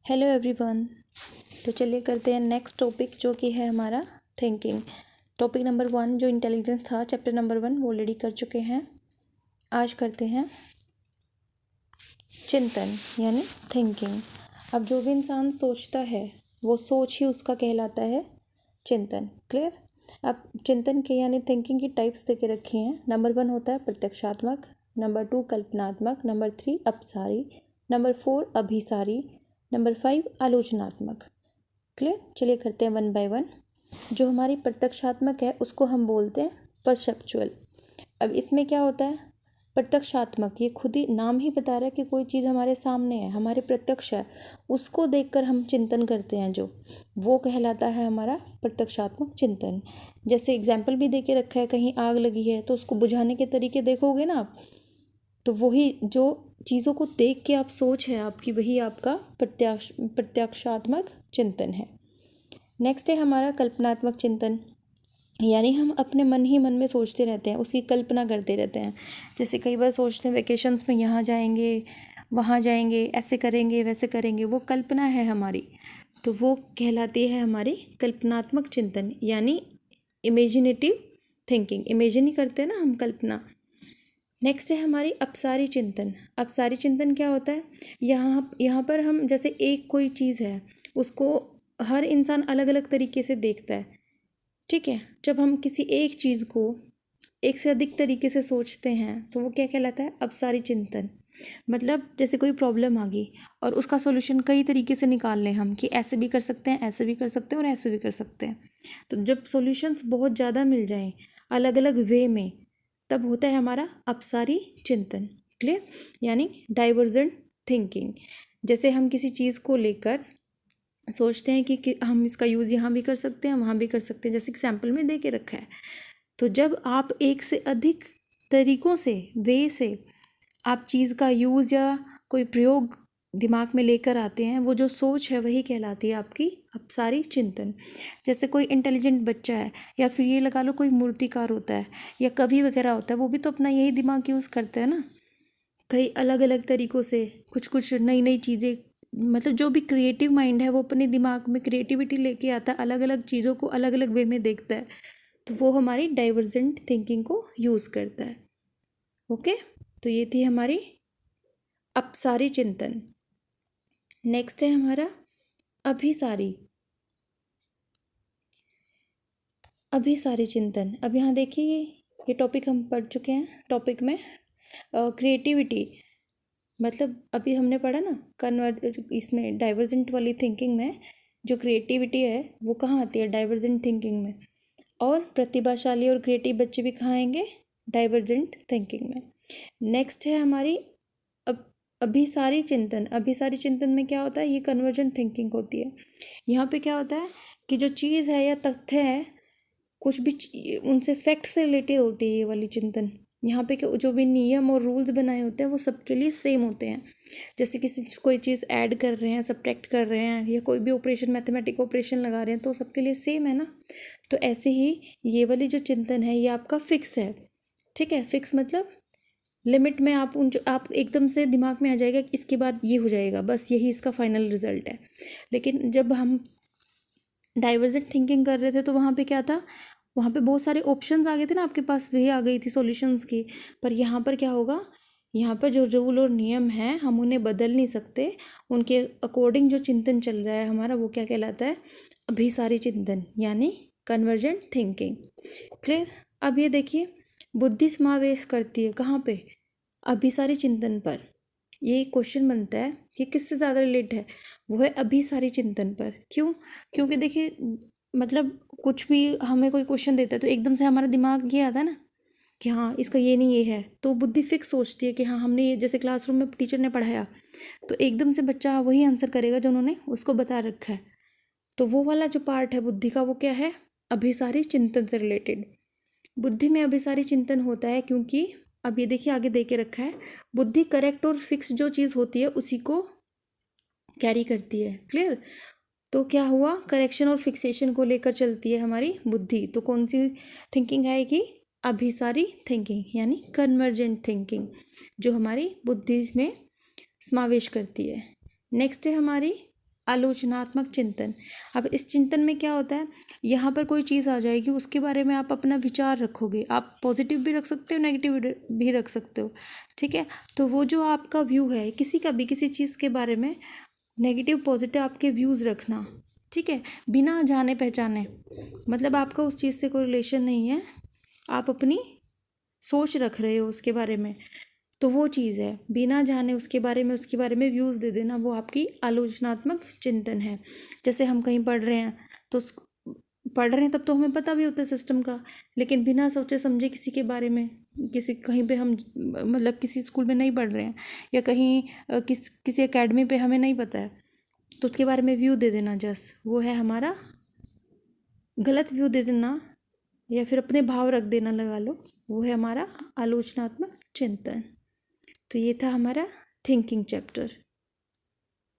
Hello everyone. तो चलिए करते हैं नेक्स्ट टॉपिक जो कि है हमारा थिंकिंग। टॉपिक नंबर 1 जो इंटेलिजेंस था, चैप्टर नंबर 1 वो ऑलरेडी कर चुके हैं। आज करते हैं चिंतन यानी थिंकिंग। अब जो भी इंसान सोचता है वो सोच ही उसका कहलाता है चिंतन। क्लियर। अब चिंतन के यानी थिंकिंग की टाइप्स देके रखे हैं। नंबर 1 होता है प्रत्यक्षात्मक, नंबर 2 कल्पनात्मक, नंबर 3 अपसारी, नंबर 4 अभिसारी, नंबर 5 आलोचनात्मक। क्लियर। चलिए करते हैं 1 बाय 1। जो हमारी प्रत्यक्षात्मक है उसको हम बोलते हैं परसेप्चुअल। अब इसमें क्या होता है, प्रत्यक्षात्मक ये खुद ही नाम ही बता रहा है कि कोई चीज़ हमारे सामने है, हमारे प्रत्यक्ष है, उसको देखकर हम चिंतन करते हैं, जो वो कहलाता है हमारा प्रत्यक्षात्मक चिंतन। जैसे एग्जाम्पल भी दे के रखा है, कहीं आग लगी है तो उसको बुझाने के तरीके देखोगे ना आप, तो वही जो चीज़ों को देख के आप सोच है आपकी, वही आपका प्रत्यक्षात्मक चिंतन है। नेक्स्ट है हमारा कल्पनात्मक चिंतन, यानी हम अपने मन ही मन में सोचते रहते हैं, उसकी कल्पना करते रहते हैं। जैसे कई बार सोचते हैं वेकेशंस में यहाँ जाएंगे, वहाँ जाएंगे, ऐसे करेंगे, वैसे करेंगे, वो कल्पना है हमारी, तो वो कहलाती है हमारी कल्पनात्मक चिंतन यानी इमेजिनेटिव थिंकिंग। इमेजिन ही करते हैं ना हम, कल्पना। नेक्स्ट है हमारी अपसारी चिंतन। अपसारी चिंतन क्या होता है, यहाँ पर हम जैसे एक कोई चीज़ है उसको हर इंसान अलग अलग तरीके से देखता है। ठीक है। जब हम किसी एक चीज़ को एक से अधिक तरीके से सोचते हैं तो वो क्या कहलाता है, अपसारी चिंतन। मतलब जैसे कोई प्रॉब्लम आ गई और उसका सॉल्यूशन कई तरीके से निकाल लें हम, कि ऐसे भी कर सकते हैं, ऐसे भी कर सकते हैं और ऐसे भी कर सकते हैं। तो जब सॉल्यूशंस बहुत ज़्यादा मिल जाएं अलग अलग वे में, तब होता है हमारा अपसारी चिंतन। क्लियर। यानी डाइवर्जेंट थिंकिंग। जैसे हम किसी चीज़ को लेकर सोचते हैं कि हम इसका यूज़ यहाँ भी कर सकते हैं, वहाँ भी कर सकते हैं, जैसे एग्जाम्पल में दे के रखा है। तो जब आप एक से अधिक तरीक़ों से, वे से आप चीज़ का यूज़ या कोई प्रयोग दिमाग में लेकर आते हैं, वो जो सोच है वही कहलाती है आपकी अपसारी चिंतन। जैसे कोई इंटेलिजेंट बच्चा है, या फिर ये लगा लो कोई मूर्तिकार होता है या कवि वगैरह होता है, वो भी तो अपना यही दिमाग यूज़ करते हैं ना, कई अलग अलग तरीक़ों से कुछ कुछ नई नई चीज़ें। मतलब जो भी क्रिएटिव माइंड है वो अपने दिमाग में क्रिएटिविटी लेके आता है, अलग अलग चीज़ों को अलग अलग वे में देखता है, तो वो हमारी डाइवर्जेंट थिंकिंग को यूज़ करता है। ओके। तो ये थी हमारी अपसारी चिंतन। नेक्स्ट है हमारा अभिसारी। अभिसारी चिंतन। अब यहाँ देखिए ये टॉपिक हम पढ़ चुके हैं। टॉपिक में क्रिएटिविटी, मतलब अभी हमने पढ़ा ना इसमें डाइवर्जेंट वाली थिंकिंग में जो क्रिएटिविटी है वो कहाँ आती है, डाइवर्जेंट थिंकिंग में। और प्रतिभाशाली और क्रिएटिव बच्चे भी कहाँ आएंगे, डाइवर्जेंट थिंकिंग में। नेक्स्ट है हमारी अभिसारी चिंतन। अभिसारी चिंतन में क्या होता है, ये कन्वर्जेंट थिंकिंग होती है। यहाँ पे क्या होता है कि जो चीज़ है या तथ्य है, कुछ भी उनसे फैक्ट से रिलेटेड होती है ये वाली चिंतन। यहाँ पे जो भी नियम और रूल्स बनाए होते हैं वो सबके लिए सेम होते हैं। जैसे कोई चीज़ ऐड कर रहे हैं, सब्ट्रैक्ट कर रहे हैं, या कोई भी ऑपरेशन, मैथमेटिक ऑपरेशन लगा रहे हैं, तो सबके लिए सेम है ना। तो ऐसे ही ये वाली जो चिंतन है ये आपका फिक्स है। ठीक है। फिक्स मतलब लिमिट में आप एकदम से दिमाग में आ जाएगा कि इसके बाद ये हो जाएगा, बस यही इसका फाइनल रिजल्ट है। लेकिन जब हम डाइवर्जेंट थिंकिंग कर रहे थे तो वहाँ पे क्या था, वहाँ पे बहुत सारे ऑप्शंस आ गए थे ना आपके पास, वही आ गई थी सॉल्यूशंस की। पर यहाँ पर क्या होगा, यहाँ पर जो रूल और नियम हैं हम उन्हें बदल नहीं सकते, उनके अकॉर्डिंग जो चिंतन चल रहा है हमारा वो क्या कहलाता है, अभिसारी चिंतन यानी कन्वर्जेंट थिंकिंग। क्लियर। अब ये देखिए बुद्धि समावेश करती है कहाँ पे, अभिसारी चिंतन पर। ये क्वेश्चन बनता है कि किससे ज़्यादा रिलेट है, वो है अभिसारी चिंतन पर। क्यों? क्योंकि देखिए मतलब कुछ भी हमें कोई क्वेश्चन देता है तो एकदम से हमारा दिमाग ये आता है ना कि हाँ इसका ये नहीं ये है, तो बुद्धि फिक्स सोचती है कि हाँ हमने ये, जैसे क्लासरूम में टीचर ने पढ़ाया तो एकदम से बच्चा वही आंसर करेगा जो उन्होंने उसको बता रखा है। तो वो वाला जो पार्ट है बुद्धि का वो क्या है, अभिसारी चिंतन से रिलेटेड। बुद्धि में अभिसारी चिंतन होता है क्योंकि अब ये देखिए आगे दे के रखा है, बुद्धि करेक्ट और फिक्स जो चीज़ होती है उसी को कैरी करती है। क्लियर। तो क्या हुआ, करेक्शन और फिक्सेशन को लेकर चलती है हमारी बुद्धि। तो कौन सी थिंकिंग आएगी, अभिसारी थिंकिंग यानी कन्वर्जेंट थिंकिंग, जो हमारी बुद्धि में समावेश करती है। नेक्स्ट है हमारी आलोचनात्मक चिंतन। अब इस चिंतन में क्या होता है, यहाँ पर कोई चीज़ आ जाएगी, उसके बारे में आप अपना विचार रखोगे। आप पॉजिटिव भी रख सकते हो, नेगेटिव भी रख सकते हो, ठीक है। तो वो जो आपका व्यू है किसी का भी, किसी चीज़ के बारे में, नेगेटिव पॉजिटिव आपके व्यूज़ रखना, ठीक है, बिना जाने पहचाने। मतलब आपका उस चीज़ से कोई रिलेशन नहीं है, आप अपनी सोच रख रहे हो उसके बारे में, तो वो चीज़ है। बिना जाने उसके बारे में व्यूज़ दे देना, वो आपकी आलोचनात्मक चिंतन है। जैसे हम कहीं पढ़ रहे हैं, तो पढ़ रहे हैं तब तो हमें पता भी होता है सिस्टम का, लेकिन बिना सोचे समझे किसी के बारे में, कहीं पे हम मतलब किसी स्कूल में नहीं पढ़ रहे हैं, या कहीं किसी एकेडमी पे हमें नहीं पता है, तो उसके बारे में व्यू दे देना, जस्ट वो है हमारा गलत व्यू दे देना, या फिर अपने भाव रख देना, लगा लो, वो है हमारा आलोचनात्मक चिंतन। तो ये था हमारा थिंकिंग चैप्टर।